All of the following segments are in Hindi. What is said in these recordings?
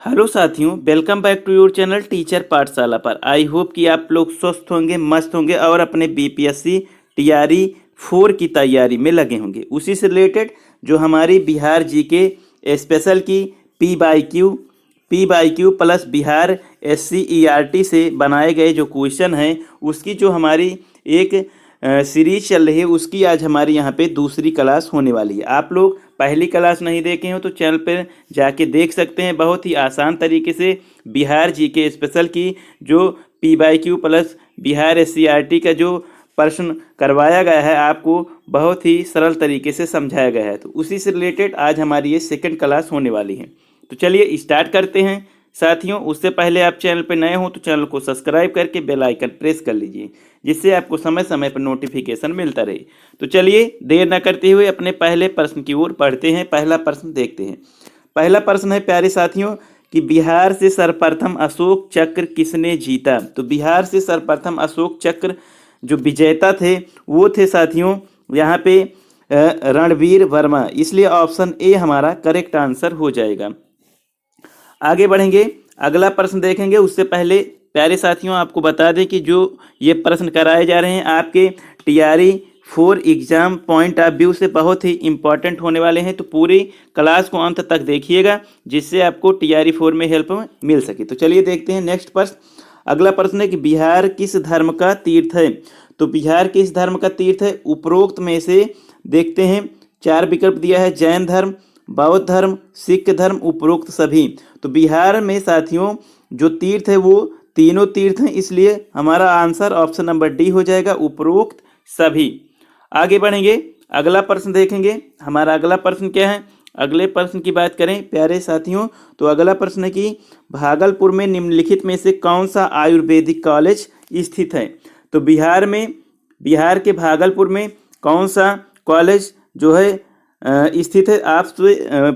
हेलो साथियों, welcome back to your channel teacher Pathshala पर। आई होप कि आप लोग स्वस्थ होंगे, मस्त होंगे और अपने बीपीएससी टीआरई 4 की तैयारी में लगे होंगे। उसी से रिलेटेड जो हमारी बिहार जीके स्पेशल की P by Q plus Bihar SCERT से बनाए गए जो क्वेश्चन हैं उसकी जो हमारी एक सीरीज चल रही है उसकी आज हमारी यहाँ पे दूसरी क्लास होने वाली है। आप लोग पहली क्लास नहीं देखे हो तो चैनल पर जाके देख सकते हैं। बहुत ही आसान तरीके से बिहार जीके स्पेशल की जो पी/क्यू प्लस बिहार SCERT का जो प्रश्न करवाया गया है आपको बहुत ही सरल तरीके से समझाया गया है। तो उसी से रिलेटेड आज हमारी ये सेकंड क्लास होने वाली है। तो चलिए स्टार्ट करते हैं साथियों। उससे पहले आप चैनल पर नए हो तो चैनल को सब्सक्राइब करके बेल आइकन प्रेस कर लीजिए, जिससे आपको समय समय पर नोटिफिकेशन मिलता रहे। तो चलिए देर न करते हुए अपने पहले प्रश्न की ओर बढ़ते हैं। पहला प्रश्न देखते हैं। पहला प्रश्न है प्यारे साथियों कि बिहार से सर्वप्रथम अशोक चक्र किसने जीता। तो बिहार से सर्वप्रथम अशोक चक्र जो विजेता थे वो थे साथियों यहाँ पे रणवीर वर्मा, इसलिए ऑप्शन ए हमारा करेक्ट आंसर हो जाएगा। आगे बढ़ेंगे, अगला प्रश्न देखेंगे। उससे पहले प्यारे साथियों आपको बता दें कि जो ये प्रश्न कराए जा रहे हैं आपके TRE 4 exam point of view से बहुत ही इम्पॉर्टेंट होने वाले हैं। तो पूरी क्लास को अंत तक देखिएगा, जिससे आपको टीआरई 4 में हेल्प मिल सके। तो चलिए देखते हैं नेक्स्ट प्रश्न। अगला प्रश्न है कि बिहार किस धर्म का तीर्थ है। तो बिहार किस धर्म का तीर्थ है। उपरोक्त में से देखते हैं, 4 विकल्प दिया है। जैन धर्म, बौद्ध धर्म, सिख धर्म, उपरोक्त सभी। तो बिहार में साथियों जो तीर्थ है वो तीनों तीर्थ हैं, इसलिए हमारा आंसर ऑप्शन नंबर डी हो जाएगा, उपरोक्त सभी। आगे बढ़ेंगे, अगला प्रश्न देखेंगे। हमारा अगला प्रश्न क्या है। अगले प्रश्न की बात करें प्यारे साथियों तो अगला प्रश्न है कि भागलपुर में निम्नलिखित में से कौन सा आयुर्वेदिक कॉलेज स्थित है। तो बिहार के भागलपुर में कौन सा कॉलेज जो है स्थित है। आप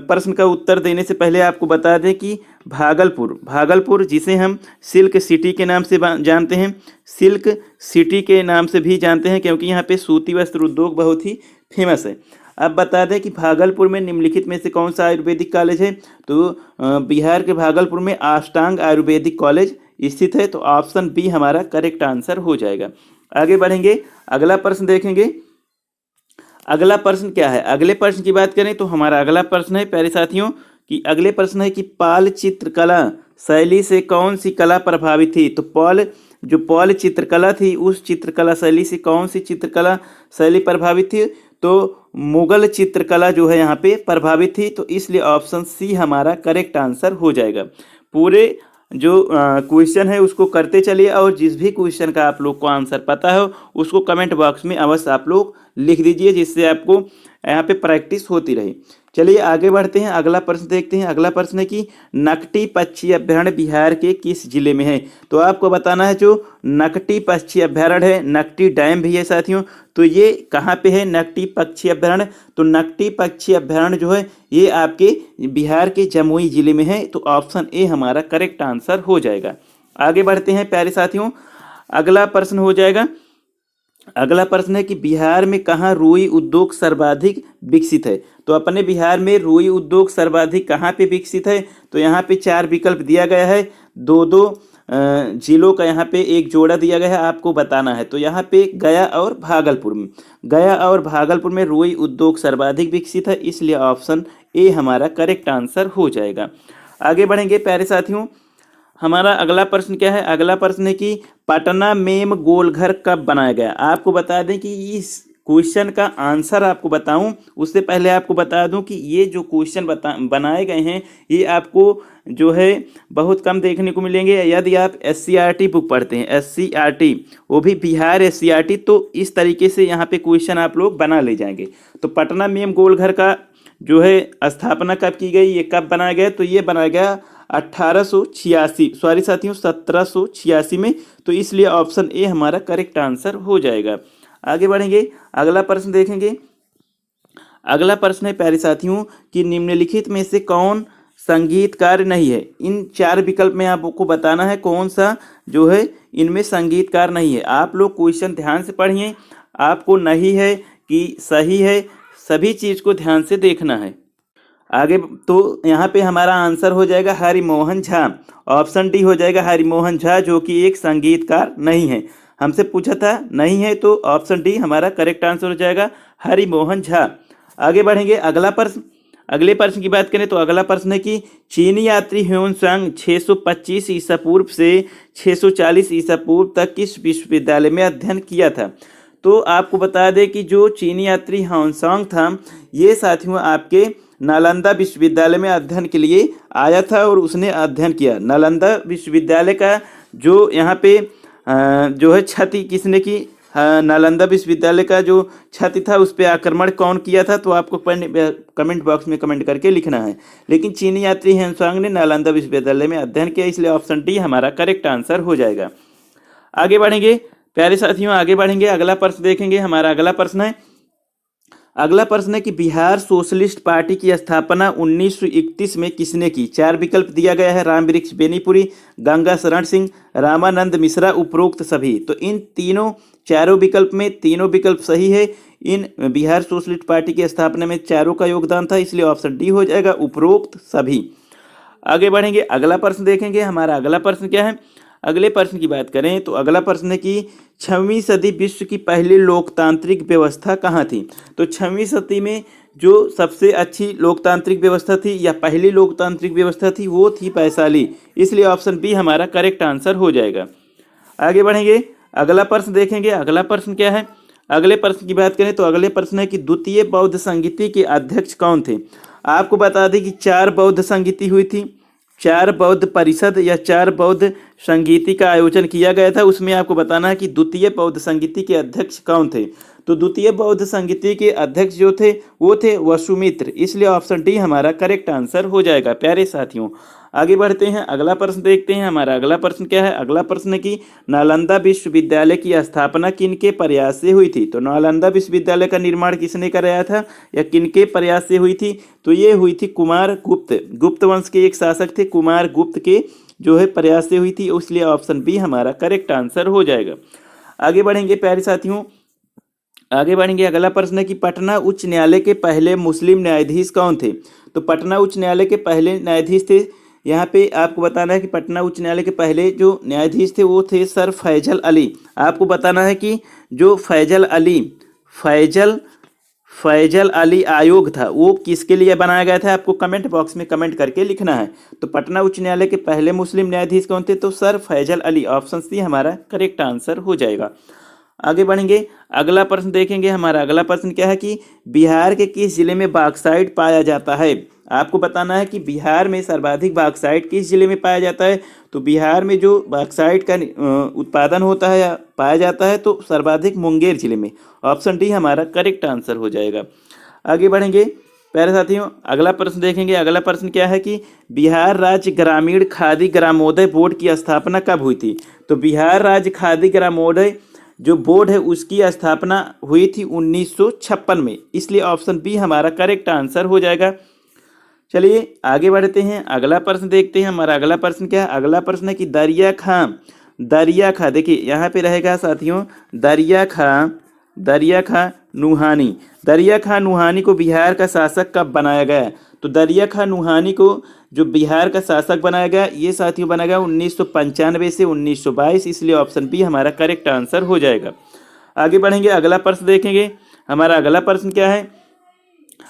प्रश्न का उत्तर देने से पहले आपको बता दें कि भागलपुर जिसे हम सिल्क सिटी के नाम से जानते हैं, सिल्क सिटी के नाम से भी जानते हैं, क्योंकि यहाँ पे सूती वस्त्र उद्योग बहुत ही फेमस है। अब बता दें कि भागलपुर में निम्नलिखित में से कौन सा आयुर्वेदिक कॉलेज है। तो बिहार के भागलपुर में अष्टांग आयुर्वेदिक कॉलेज स्थित है। तो ऑप्शन बी हमारा करेक्ट आंसर हो जाएगा। आगे बढ़ेंगे, अगला प्रश्न देखेंगे। अगला प्रश्न क्या है। अगले प्रश्न की बात करें तो हमारा अगला प्रश्न है प्यारे साथियों कि अगले प्रश्न है कि पाल चित्रकला शैली से कौन सी कला प्रभावित थी। तो पाल चित्रकला थी उस चित्रकला शैली से कौन सी चित्रकला शैली प्रभावित थी। तो मुगल चित्रकला जो है यहाँ पे प्रभावित थी। तो इसलिए ऑप्शन सी हमारा करेक्ट आंसर हो जाएगा। पूरे जो क्वेश्चन है उसको करते चलिए, और जिस भी क्वेश्चन का आप लोग को आंसर पता हो उसको कमेंट बॉक्स में अवश्य आप लोग लिख दीजिए, जिससे आपको यहाँ पे प्रैक्टिस होती रहे। चलिए आगे बढ़ते हैं, अगला प्रश्न देखते हैं। अगला प्रश्न है कि नकटी पक्षी अभ्यारण्य बिहार के किस जिले में है। तो आपको बताना है जो नकटी पक्षी अभ्यारण्य है, नकटी डैम भी है साथियों, तो ये कहाँ पे है नकटी पक्षी अभ्यारण्य। तो नकटी पक्षी अभ्यारण्य जो है ये आपके बिहार के जमुई जिले में है। तो ऑप्शन ए हमारा करेक्ट आंसर हो जाएगा। आगे बढ़ते हैं प्यारे साथियों, अगला प्रश्न हो जाएगा। अगला प्रश्न है कि बिहार में कहाँ रुई उद्योग सर्वाधिक विकसित है। तो अपने बिहार में रुई उद्योग सर्वाधिक कहाँ पे विकसित है। तो यहाँ पे 4 विकल्प दिया गया है, 2 जिलों का यहाँ पे एक जोड़ा दिया गया है, आपको बताना है। तो यहाँ पे गया और भागलपुर में रुई उद्योग सर्वाधिक विकसित है, इसलिए ऑप्शन ए हमारा करेक्ट आंसर हो जाएगा। आगे बढ़ेंगे प्यारे साथियों, हमारा अगला प्रश्न क्या है। अगला प्रश्न है कि पटना मेम गोलघर कब बनाया गया। आपको बता दें कि इस क्वेश्चन का आंसर आपको बताऊं उससे पहले आपको बता दूं कि ये जो क्वेश्चन बनाए गए हैं ये आपको जो है बहुत कम देखने को मिलेंगे। यदि आप SCERT बुक पढ़ते हैं, SCERT वो भी बिहार SCERT, तो इस तरीके से यहाँ पे क्वेश्चन आप लोग बना ले जाएंगे। तो पटना मेम गोलघर का जो है स्थापना कब की गई, ये कब बनाया गया। तो ये बनाया गया 1786 में। तो इसलिए ऑप्शन ए हमारा करेक्ट आंसर हो जाएगा। आगे बढ़ेंगे, अगला प्रश्न देखेंगे। अगला प्रश्न है प्यारे साथियों कि निम्नलिखित में से कौन संगीतकार नहीं है। इन 4 विकल्प में आपको बताना है कौन सा जो है इनमें संगीतकार नहीं है। आप लोग क्वेश्चन ध्यान से पढ़िए, आपको नहीं है कि सही है, सभी चीज़ को ध्यान से देखना है। आगे तो यहाँ पे हमारा आंसर हो जाएगा हरिमोहन झा। ऑप्शन डी हो जाएगा हरिमोहन झा, जो कि एक संगीतकार नहीं है। हमसे पूछा था नहीं है, तो ऑप्शन डी हमारा करेक्ट आंसर हो जाएगा हरिमोहन झा। आगे बढ़ेंगे अगला प्रश्न। अगले प्रश्न की बात करें तो अगला प्रश्न है कि चीनी यात्री ह्वेनसांग 625 ईसा पूर्व से 640 ईसा पूर्व तक किस विश्वविद्यालय में अध्ययन किया था। तो आपको बता दें कि जो चीनी यात्री ह्वेनसांग था, ये साथियों आपके नालंदा विश्वविद्यालय में अध्ययन के लिए आया था और उसने अध्ययन किया। नालंदा विश्वविद्यालय का जो यहाँ पे जो है क्षति किसने की, नालंदा विश्वविद्यालय का जो छात्र था उस पर आक्रमण कौन किया था, तो आपको कमेंट बॉक्स में कमेंट करके लिखना है। लेकिन चीनी यात्री ह्वेनसांग ने नालंदा विश्वविद्यालय में अध्ययन किया, इसलिए ऑप्शन डी हमारा करेक्ट आंसर हो जाएगा। आगे बढ़ेंगे प्यारे साथियों, आगे बढ़ेंगे अगला प्रश्न देखेंगे। हमारा अगला प्रश्न है कि बिहार सोशलिस्ट पार्टी की स्थापना 1931 में किसने की। 4 विकल्प दिया गया है, रामवृक्ष बेनीपुरी, गंगा शरण सिंह, रामानंद मिश्रा, उपरोक्त सभी। तो इन चारों विकल्प में तीनों विकल्प सही है। इन बिहार सोशलिस्ट पार्टी की स्थापना में चारों का योगदान था, इसलिए ऑप्शन डी हो जाएगा उपरोक्त सभी। आगे बढ़ेंगे अगला प्रश्न देखेंगे। हमारा अगला प्रश्न क्या है। अगले प्रश्न की बात करें तो अगला प्रश्न है कि 6वीं सदी विश्व की पहली लोकतांत्रिक व्यवस्था कहाँ थी। तो 6वीं सदी में जो सबसे अच्छी लोकतांत्रिक व्यवस्था थी या पहली लोकतांत्रिक व्यवस्था थी वो थी वैशाली, इसलिए ऑप्शन बी हमारा करेक्ट आंसर हो जाएगा। आगे बढ़ेंगे अगला प्रश्न देखेंगे। अगला प्रश्न क्या है। अगले प्रश्न की बात करें तो अगले प्रश्न है कि द्वितीय बौद्ध संगीति के अध्यक्ष कौन थे। आपको बता दें कि 4 बौद्ध संगीति हुई थी, 4 बौद्ध परिषद या 4 बौद्ध संगीति का आयोजन किया गया था। उसमें आपको बताना है कि द्वितीय बौद्ध संगीति के अध्यक्ष कौन थे। तो द्वितीय बौद्ध संगीति के अध्यक्ष जो थे वो थे वसुमित्र, इसलिए ऑप्शन डी हमारा करेक्ट आंसर हो जाएगा। प्यारे साथियों आगे बढ़ते हैं, अगला प्रश्न देखते हैं। हमारा अगला प्रश्न क्या है। अगला प्रश्न है कि नालंदा विश्वविद्यालय की स्थापना किनके प्रयास से हुई थी। तो नालंदा विश्वविद्यालय का निर्माण किसने कराया था या किनके प्रयास से हुई थी। तो ये हुई थी कुमार गुप्त वंश के एक शासक थे, कुमार गुप्त के जो है प्रयास से हुई थी, इसलिए ऑप्शन बी हमारा करेक्ट आंसर हो जाएगा। आगे बढ़ेंगे प्यारे साथियों, आगे बढ़ेंगे अगला प्रश्न है कि पटना उच्च न्यायालय के पहले मुस्लिम न्यायाधीश कौन थे। तो पटना उच्च न्यायालय के पहले न्यायाधीश थे, यहाँ पे आपको बताना है कि पटना उच्च न्यायालय के पहले जो न्यायाधीश थे वो थे सर फैजल अली। आपको बताना है कि जो फैजल अली आयोग था वो किसके लिए बनाया गया था, आपको कमेंट बॉक्स में कमेंट करके लिखना है। तो पटना उच्च न्यायालय के पहले मुस्लिम न्यायाधीश कौन थे, तो sir Fazal Ali, option C हमारा करेक्ट आंसर हो जाएगा। आगे बढ़ेंगे अगला प्रश्न देखेंगे। हमारा अगला प्रश्न क्या है कि बिहार के किस जिले में बॉक्साइट पाया जाता है। आपको बताना है कि बिहार में सर्वाधिक बॉक्साइट किस जिले में पाया जाता है। तो बिहार में जो बॉक्साइट का उत्पादन होता है या पाया जाता है तो सर्वाधिक मुंगेर जिले में, ऑप्शन डी हमारा करेक्ट आंसर हो जाएगा। आगे बढ़ेंगे प्यारे साथियों अगला प्रश्न देखेंगे। अगला प्रश्न क्या है कि बिहार राज्य ग्रामीण खादी ग्रामोदय बोर्ड की स्थापना कब हुई थी। तो बिहार राज्य खादी ग्रामोदय जो बोर्ड है उसकी स्थापना हुई थी 1956 में, इसलिए ऑप्शन बी हमारा करेक्ट आंसर हो जाएगा। चलिए आगे बढ़ते हैं, अगला प्रश्न देखते हैं। हमारा अगला प्रश्न क्या है। अगला प्रश्न है कि दरिया खां देखिए यहाँ पे रहेगा साथियों, दरिया खां नुहानी को बिहार का शासक कब बनाया गया। तो दरिया खां नुहानी को जो बिहार का शासक बनाया गया ये साथियों बनाया गया 1995 से 1922, इसलिए ऑप्शन बी हमारा करेक्ट आंसर हो जाएगा। आगे बढ़ेंगे अगला प्रश्न देखेंगे। हमारा अगला प्रश्न क्या है।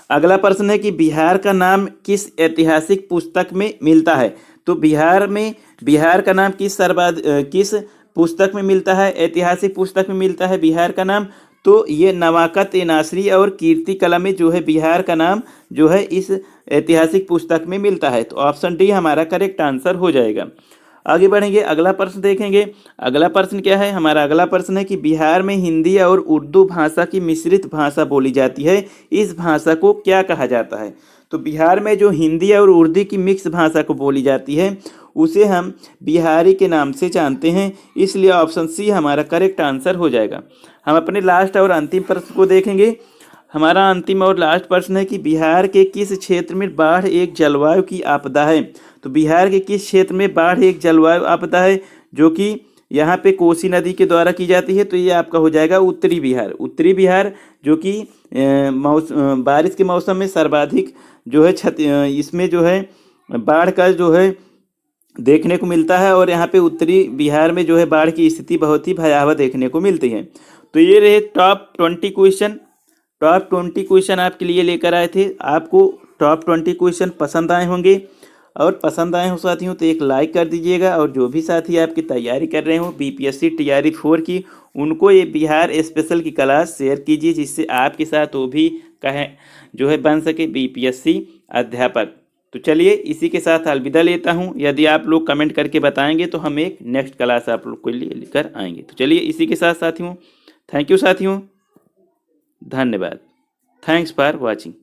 अगला प्रश्न है कि बिहार का नाम किस ऐतिहासिक पुस्तक में मिलता है। तो बिहार का नाम किस पुस्तक में मिलता है, ऐतिहासिक पुस्तक में मिलता है बिहार का नाम। तो ये नवाकत-ए-नासरी और कीर्ति कलम में जो है बिहार का नाम जो है इस ऐतिहासिक पुस्तक में मिलता है, तो ऑप्शन डी हमारा करेक्ट आंसर हो जाएगा। आगे बढ़ेंगे अगला प्रश्न देखेंगे। अगला प्रश्न क्या है। हमारा अगला प्रश्न है कि बिहार में हिंदी और उर्दू भाषा की मिश्रित भाषा बोली जाती है, इस भाषा को क्या कहा जाता है। तो बिहार में जो हिंदी और उर्दू की मिक्स भाषा को बोली जाती है उसे हम बिहारी के नाम से जानते हैं, इसलिए ऑप्शन सी हमारा करेक्ट आंसर हो जाएगा। हम अपने लास्ट और अंतिम प्रश्न को देखेंगे। हमारा अंतिम और लास्ट प्रश्न है कि बिहार के किस क्षेत्र में बाढ़ एक जलवायु की आपदा है। तो बिहार के किस क्षेत्र में बाढ़ एक जलवायु आपदा है, जो कि यहाँ पे कोसी नदी के द्वारा की जाती है। तो ये आपका हो जाएगा उत्तरी बिहार जो कि बारिश के मौसम में सर्वाधिक जो है इसमें जो है बाढ़ का जो है देखने को मिलता है, और यहाँ पे उत्तरी बिहार में जो है बाढ़ की स्थिति बहुत ही भयावह देखने को मिलती है। तो ये रहे टॉप 20 क्वेश्चन। टॉप 20 क्वेश्चन आपके लिए लेकर आए थे। आपको टॉप 20 क्वेश्चन पसंद आए होंगे, और पसंद आए हो साथियों तो एक लाइक कर दीजिएगा। और जो भी साथी आपकी तैयारी कर रहे हो बीपीएससी टीआरई 4 की, उनको ये बिहार स्पेशल की क्लास शेयर कीजिए, जिससे आपके साथ वो भी कहें जो है बन सके बीपीएससी अध्यापक। तो चलिए इसी के साथ अलविदा लेता हूँ। यदि आप लोग कमेंट करके बताएंगे तो हम एक नेक्स्ट क्लास आप लोग के लिए लेकर आएंगे। तो चलिए इसी के साथ साथियों, थैंक यू साथियों, धन्यवाद। Thanks for watching.